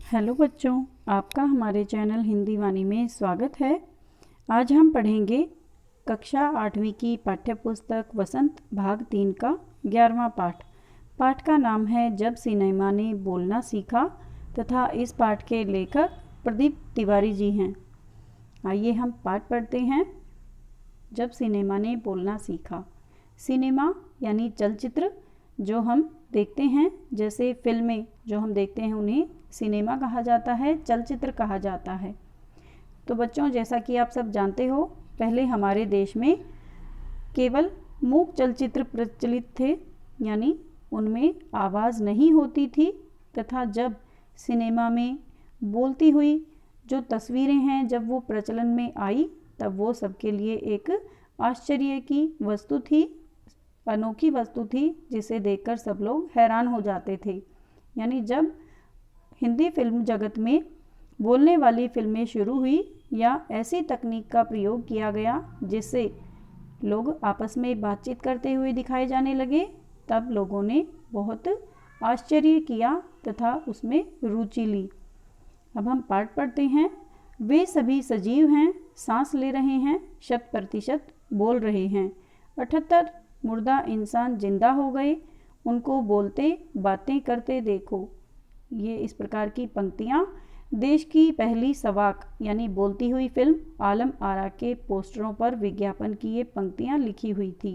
Hello बच्चों, आपका हमारे चैनल हिंदी वाणी में स्वागत है। आज हम पढ़ेंगे कक्षा 8वीं की पाठ्य पुस्तक वसंत भाग 3 का 11वां पाठ। पाठ का नाम है जब सिनेमा ने बोलना सीखा तथा इस पाठ के लेखक प्रदीप तिवारी जी हैं। आइए हम पाठ पढ़ते हैं। जब सिनेमा ने बोलना सीखा। सिनेमा यानी चलचित्र जो हम देखते हैं, जैसे फिल्में जो हम देखते हैं उन्हें सिनेमा कहा जाता है, चलचित्र कहा जाता है। तो बच्चों, जैसा कि आप सब जानते हो, पहले हमारे देश में केवल मूक चलचित्र प्रचलित थे, यानी उनमें आवाज़ नहीं होती थी। तथा जब सिनेमा में बोलती हुई जो तस्वीरें हैं, जब वो प्रचलन में आई, तब वो सबके लिए एक आश्चर्य की वस्तु थी, अनोखी वस्तु थी, जिसे देखकर सब लोग हैरान हो जाते थे। यानी जब हिंदी फिल्म जगत में बोलने वाली फिल्में शुरू हुई या ऐसी तकनीक का प्रयोग किया गया जिससे लोग आपस में बातचीत करते हुए दिखाए जाने लगे, तब लोगों ने बहुत आश्चर्य किया तथा उसमें रुचि ली। अब हम पाठ पढ़ते हैं। वे सभी सजीव हैं, सांस ले रहे हैं, 100% बोल रहे हैं। 78 मुर्दा इंसान जिंदा हो गए, उनको बोलते बातें करते देखो। ये इस प्रकार की पंक्तियाँ देश की पहली सवाक यानी बोलती हुई फिल्म आलम आरा के पोस्टरों पर विज्ञापन की ये पंक्तियाँ लिखी हुई थी।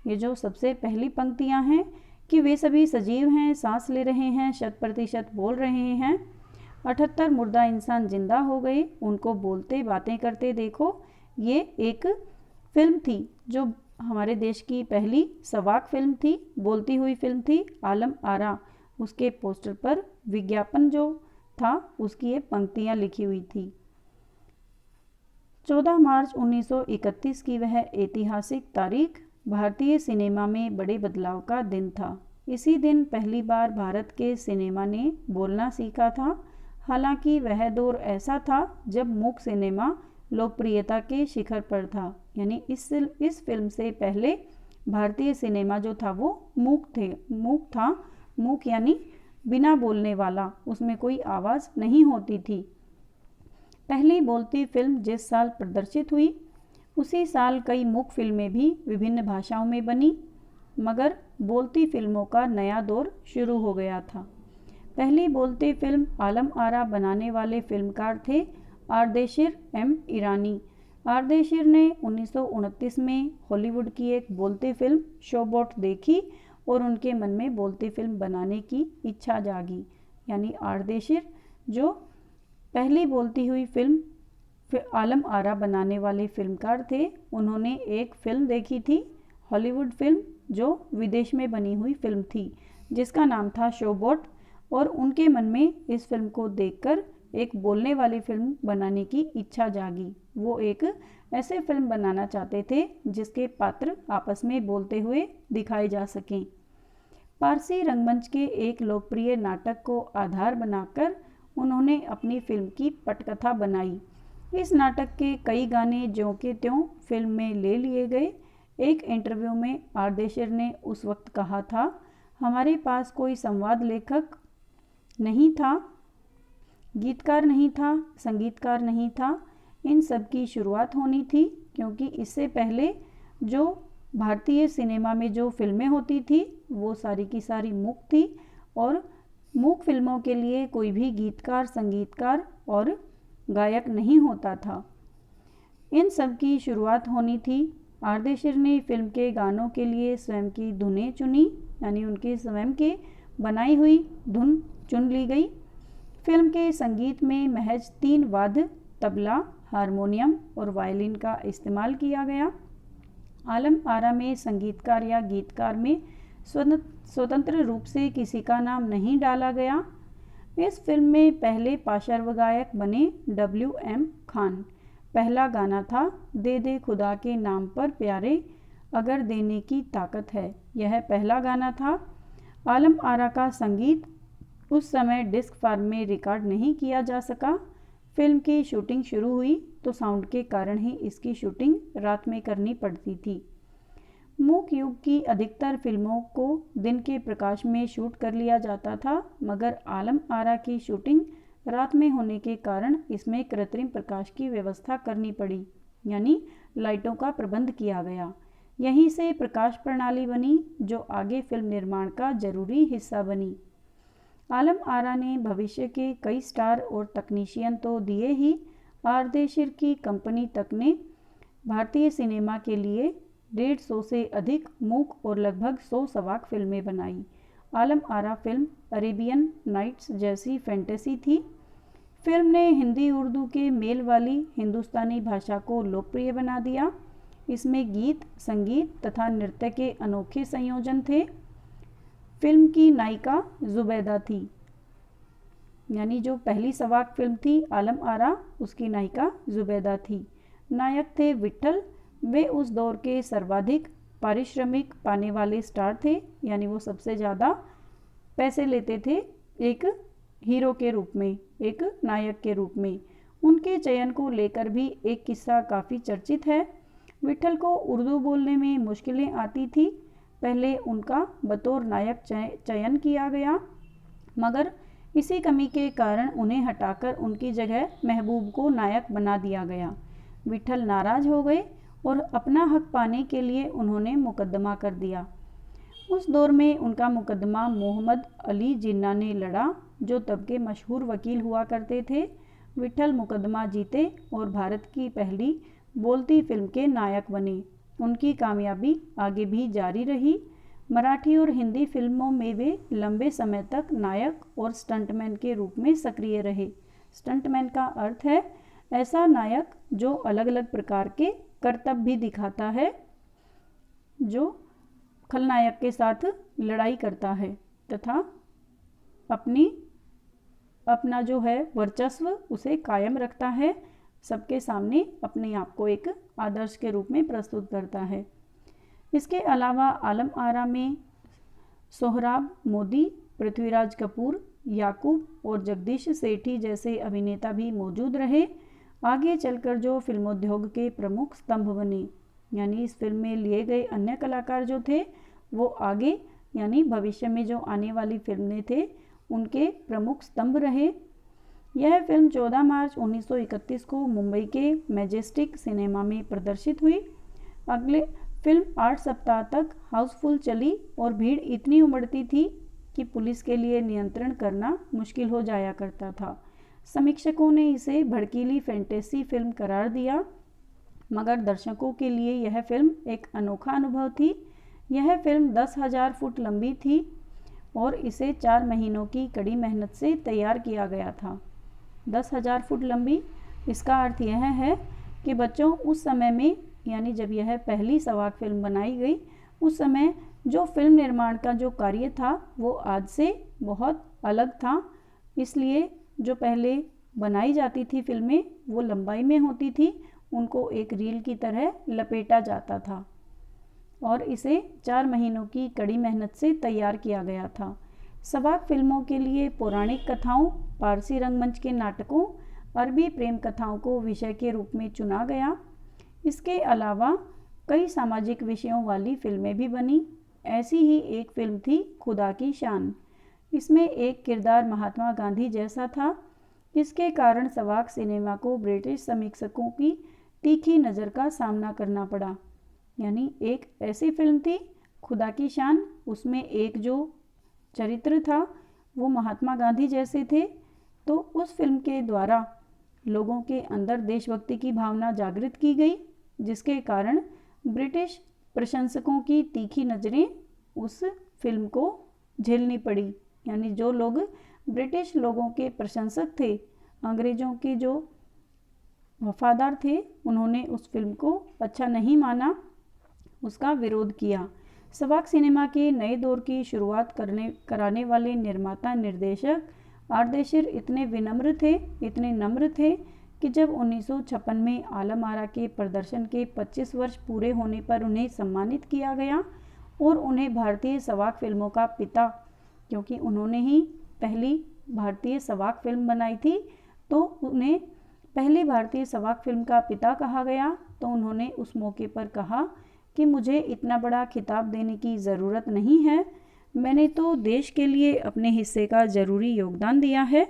ये जो सबसे पहली पंक्तियाँ हैं कि वे सभी सजीव हैं, सांस ले रहे हैं, 100% बोल रहे हैं, 78 मुर्दा इंसान जिंदा हो गए, उनको बोलते बातें करते देखो। ये एक फिल्म थी जो हमारे देश की पहली सवाक फिल्म थी, बोलती हुई फिल्म थी आलम आरा। उसके पोस्टर पर विज्ञापन जो था उसकी ये पंक्तियाँ लिखी हुई थी। 14 मार्च 1931 की वह ऐतिहासिक तारीख भारतीय सिनेमा में बड़े बदलाव का दिन था। इसी दिन पहली बार भारत के सिनेमा ने बोलना सीखा था। हालांकि वह दौर ऐसा था जब मूक सिनेमा लोकप्रियता के शिखर पर था। यानी इस फिल्म से पहले भारतीय सिनेमा जो था वो मूक था। मूक यानी बिना बोलने वाला, उसमें कोई आवाज़ नहीं होती थी। पहली बोलती फिल्म जिस साल प्रदर्शित हुई, उसी साल कई मूक फिल्में भी विभिन्न भाषाओं में बनी, मगर बोलती फिल्मों का नया दौर शुरू हो गया था। पहली बोलती फिल्म आलम आरा बनाने वाले फिल्मकार थे आर्देशिर एम ईरानी। आर्देशिर ने 1929 में हॉलीवुड की एक बोलती फिल्म शोबोट देखी और उनके मन में बोलती फिल्म बनाने की इच्छा जागी। यानी आर्देशिर जो पहली बोलती हुई फिल्म आलम आरा बनाने वाले फिल्मकार थे, उन्होंने एक फिल्म देखी थी, हॉलीवुड फिल्म जो विदेश में बनी हुई फिल्म थी, जिसका नाम था शोबोट, और उनके मन में इस फिल्म को देखकर एक बोलने वाली फिल्म बनाने की इच्छा जागी। वो एक ऐसे फिल्म बनाना चाहते थे जिसके पात्र आपस में बोलते हुए दिखाए जा सकें। पारसी रंगमंच के एक लोकप्रिय नाटक को आधार बनाकर उन्होंने अपनी फिल्म की पटकथा बनाई। इस नाटक के कई गाने ज्यों के त्यों फिल्म में ले लिए गए। एक इंटरव्यू में आर्देशिर ने उस वक्त कहा था, हमारे पास कोई संवाद लेखक नहीं था, गीतकार नहीं था, संगीतकार नहीं था। इन सब की शुरुआत होनी थी, क्योंकि इससे पहले जो भारतीय सिनेमा में जो फिल्में होती थी वो सारी की सारी मूक थी, और मूक फिल्मों के लिए कोई भी गीतकार, संगीतकार और गायक नहीं होता था। इन सब की शुरुआत होनी थी। आर्देशिर ने फिल्म के गानों के लिए स्वयं की धुनें चुनी, यानी उनके स्वयं के बनाई हुई धुन चुन ली गई। फिल्म के संगीत में महज 3 वाद्य तबला, हारमोनियम और वायलिन का इस्तेमाल किया गया। आलम आरा में संगीतकार या गीतकार में स्वतंत्र रूप से किसी का नाम नहीं डाला गया। इस फिल्म में पहले पार्श्व गायक बने WM खान। पहला गाना था दे दे खुदा के नाम पर प्यारे, अगर देने की ताकत है। यह पहला गाना था। आलम आरा का संगीत उस समय डिस्क फार्म में रिकॉर्ड नहीं किया जा सका। फिल्म की शूटिंग शुरू हुई तो साउंड के कारण ही इसकी शूटिंग रात में करनी पड़ती थी। मूक युग की अधिकतर फिल्मों को दिन के प्रकाश में शूट कर लिया जाता था, मगर आलम आरा की शूटिंग रात में होने के कारण इसमें कृत्रिम प्रकाश की व्यवस्था करनी पड़ी, यानी लाइटों का प्रबंध किया गया। यहीं से प्रकाश प्रणाली बनी जो आगे फिल्म निर्माण का जरूरी हिस्सा बनी। आलम आरा ने भविष्य के कई स्टार और तकनीशियन तो दिए ही, आरदेशिर की कंपनी तक ने भारतीय सिनेमा के लिए 150 से अधिक मूक और लगभग 100 सवाक फिल्में बनाई। Alam Ara film Arabian nights जैसी फैंटेसी थी। फिल्म ने हिंदी उर्दू के मेल वाली हिंदुस्तानी भाषा को लोकप्रिय बना दिया। इसमें गीत, संगीत तथा नृत्य के अनोखे संयोजन थे। फिल्म की नायिका जुबैदा थी, यानी जो पहली सवाक फिल्म थी आलम आरा, उसकी नायिका जुबैदा थी। नायक थे विट्ठल। वे उस दौर के सर्वाधिक पारिश्रमिक पाने वाले स्टार थे, यानी वो सबसे ज़्यादा पैसे लेते थे एक हीरो के रूप में, एक नायक के रूप में। उनके चयन को लेकर भी एक किस्सा काफ़ी चर्चित है। विट्ठल को उर्दू बोलने में मुश्किलें आती थी। पहले उनका बतौर नायक चयन किया गया, मगर इसी कमी के कारण उन्हें हटाकर उनकी जगह महबूब को नायक बना दिया गया। विट्ठल नाराज हो गए और अपना हक पाने के लिए उन्होंने मुकदमा कर दिया। उस दौर में उनका मुकदमा मोहम्मद अली जिन्ना ने लड़ा, जो तब के मशहूर वकील हुआ करते थे। विट्ठल मुकदमा जीते और भारत की पहली बोलती फिल्म के नायक बने। उनकी कामयाबी आगे भी जारी रही। मराठी और हिंदी फिल्मों में वे लंबे समय तक नायक और स्टंटमैन के रूप में सक्रिय रहे। स्टंटमैन का अर्थ है ऐसा नायक जो अलग अलग प्रकार के करतब भी दिखाता है, जो खलनायक के साथ लड़ाई करता है तथा अपना जो है वर्चस्व उसे कायम रखता है, सबके सामने अपने आप को एक आदर्श के रूप में प्रस्तुत करता है। इसके अलावा आलम आरा में सोहराब मोदी, पृथ्वीराज कपूर, याकूब और जगदीश सेठी जैसे अभिनेता भी मौजूद रहे। आगे चलकर जो फिल्मोद्योग के प्रमुख स्तंभ बने, यानी इस फिल्म में लिए गए अन्य कलाकार जो थे वो आगे यानी भविष्य में जो आने वाली फिल्में थे उनके प्रमुख स्तंभ रहे। यह फिल्म 14 मार्च 1931 को मुंबई के मैजेस्टिक सिनेमा में प्रदर्शित हुई। अगले फिल्म 8 सप्ताह तक हाउसफुल चली और भीड़ इतनी उमड़ती थी कि पुलिस के लिए नियंत्रण करना मुश्किल हो जाया करता था। समीक्षकों ने इसे भड़कीली फैंटेसी फिल्म करार दिया, मगर दर्शकों के लिए यह फिल्म एक अनोखा अनुभव थी। यह फिल्म 10,000 फुट लंबी थी और इसे 4 महीनों की कड़ी मेहनत से तैयार किया गया था। 10,000 फुट लंबी, इसका अर्थ यह है कि बच्चों उस समय में, यानी जब यह पहली सवाक फिल्म बनाई गई, उस समय जो फिल्म निर्माण का जो कार्य था वो आज से बहुत अलग था। इसलिए जो पहले बनाई जाती थी फिल्में वो लंबाई में होती थी, उनको एक रील की तरह लपेटा जाता था और इसे 4 महीनों की कड़ी मेहनत से तैयार किया गया था। सवाक फिल्मों के लिए पौराणिक कथाओं, पारसी रंगमंच के नाटकों, अरबी प्रेम कथाओं को विषय के रूप में चुना गया। इसके अलावा कई सामाजिक विषयों वाली फिल्में भी बनी। ऐसी ही एक फिल्म थी खुदा की शान। इसमें एक किरदार महात्मा गांधी जैसा था। इसके कारण सवाक सिनेमा को ब्रिटिश समीक्षकों की तीखी नज़र का सामना करना पड़ा। यानी एक ऐसी फिल्म थी खुदा की शान, उसमें एक जो चरित्र था वो महात्मा गांधी जैसे थे, तो उस फिल्म के द्वारा लोगों के अंदर देशभक्ति की भावना जागृत की गई, जिसके कारण ब्रिटिश प्रशंसकों की तीखी नज़रें उस फिल्म को झेलनी पड़ी। यानी जो लोग ब्रिटिश लोगों के प्रशंसक थे, अंग्रेज़ों के जो वफादार थे, उन्होंने उस फिल्म को अच्छा नहीं माना, उसका विरोध किया। सवाक सिनेमा के नए दौर की शुरुआत कराने वाले निर्माता निर्देशक आरदेशिर इतने विनम्र थे, इतने नम्र थे कि जब 1956 में आलम आरा के प्रदर्शन के 25 वर्ष पूरे होने पर उन्हें सम्मानित किया गया और उन्हें भारतीय सवाक फिल्मों का पिता, क्योंकि उन्होंने ही पहली भारतीय सवाक फिल्म बनाई थी, तो उन्हें पहली भारतीय सवाक फिल्म का पिता कहा गया। तो उन्होंने उस मौके पर कहा कि मुझे इतना बड़ा खिताब देने की ज़रूरत नहीं है, मैंने तो देश के लिए अपने हिस्से का ज़रूरी योगदान दिया है।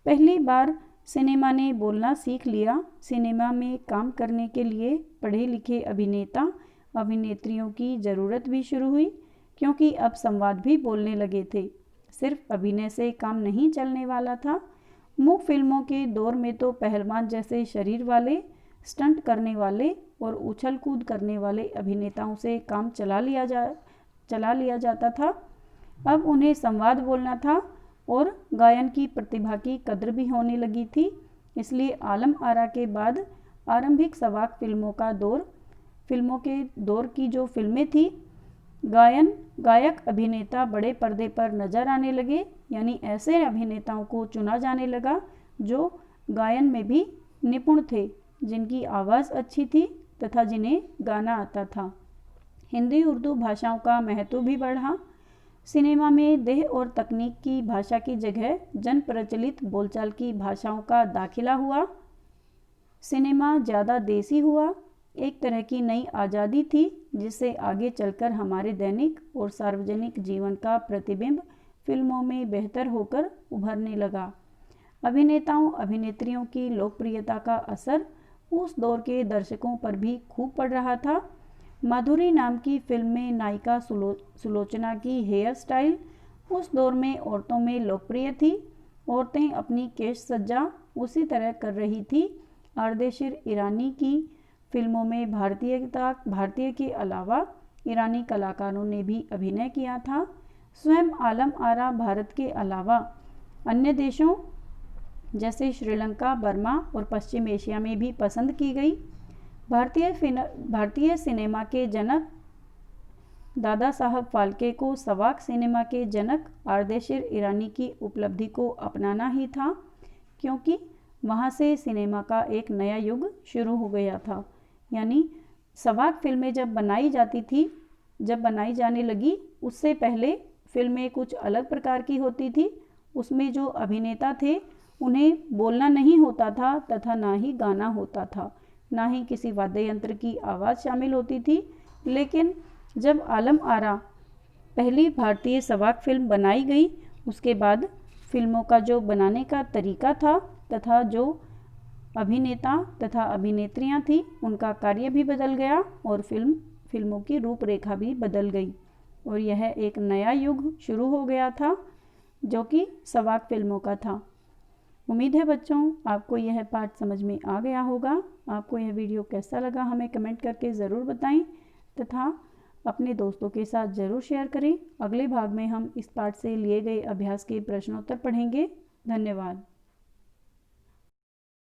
पहली बार सिनेमा ने बोलना सीख लिया। सिनेमा में काम करने के लिए पढ़े लिखे अभिनेता अभिनेत्रियों की ज़रूरत भी शुरू हुई, क्योंकि अब संवाद भी बोलने लगे थे। सिर्फ अभिनय से काम नहीं चलने वाला था। मूक फिल्मों के दौर में तो पहलवान जैसे शरीर वाले, स्टंट करने वाले और उछल कूद करने वाले अभिनेताओं से काम चला लिया जाता था। अब उन्हें संवाद बोलना था और गायन की प्रतिभा की कद्र भी होने लगी थी। इसलिए आलम आरा के बाद आरंभिक सवाक फिल्मों के दौर की जो फिल्में थी, गायक अभिनेता बड़े पर्दे पर नजर आने लगे। यानी ऐसे अभिनेताओं को चुना जाने लगा जो गायन में भी निपुण थे, जिनकी आवाज़ अच्छी थी तथा जिन्हें गाना आता था। हिंदी उर्दू भाषाओं का महत्व भी बढ़ा। सिनेमा में देह और तकनीक की भाषा की जगह जन प्रचलित बोलचाल की भाषाओं का दाखिला हुआ। सिनेमा ज़्यादा देसी हुआ। एक तरह की नई आज़ादी थी, जिससे आगे चलकर हमारे दैनिक और सार्वजनिक जीवन का प्रतिबिंब फिल्मों में बेहतर होकर उभरने लगा। अभिनेताओं अभिनेत्रियों की लोकप्रियता का असर उस दौर के दर्शकों पर भी खूब पड़ रहा था। माधुरी नाम की फिल्म में नायिका सुलोचना की हेयर स्टाइल उस दौर में औरतों में लोकप्रिय थी। औरतें अपनी केश सज्जा उसी तरह कर रही थी। आर्देशिर ईरानी की फिल्मों में भारतीय के अलावा ईरानी कलाकारों ने भी अभिनय किया था। स्वयं आलम आरा भारत के अलावा अन्य देशों जैसे श्रीलंका, बर्मा और पश्चिम एशिया में भी पसंद की गई। भारतीय सिनेमा के जनक दादा साहब फाल्के को सवाक सिनेमा के जनक आर्देशिर ईरानी की उपलब्धि को अपनाना ही था, क्योंकि वहाँ से सिनेमा का एक नया युग शुरू हो गया था। यानी सवाक फिल्में जब बनाई जाने लगी, उससे पहले फिल्में कुछ अलग प्रकार की होती थी। उसमें जो अभिनेता थे उन्हें बोलना नहीं होता था तथा ना ही गाना होता था, ना ही किसी वाद्य यंत्र की आवाज़ शामिल होती थी। लेकिन जब आलम आरा पहली भारतीय सवाक फिल्म बनाई गई, उसके बाद फिल्मों का जो बनाने का तरीका था तथा जो अभिनेता तथा अभिनेत्रियां थी, उनका कार्य भी बदल गया और फिल्मों की रूपरेखा भी बदल गई और यह एक नया युग शुरू हो गया था, जो कि सवाक फिल्मों का था। उम्मीद है बच्चों आपको यह पाठ समझ में आ गया होगा। आपको यह वीडियो कैसा लगा हमें कमेंट करके ज़रूर बताएं तथा अपने दोस्तों के साथ ज़रूर शेयर करें। अगले भाग में हम इस पाठ से लिए गए अभ्यास के प्रश्नोत्तर पढ़ेंगे। धन्यवाद।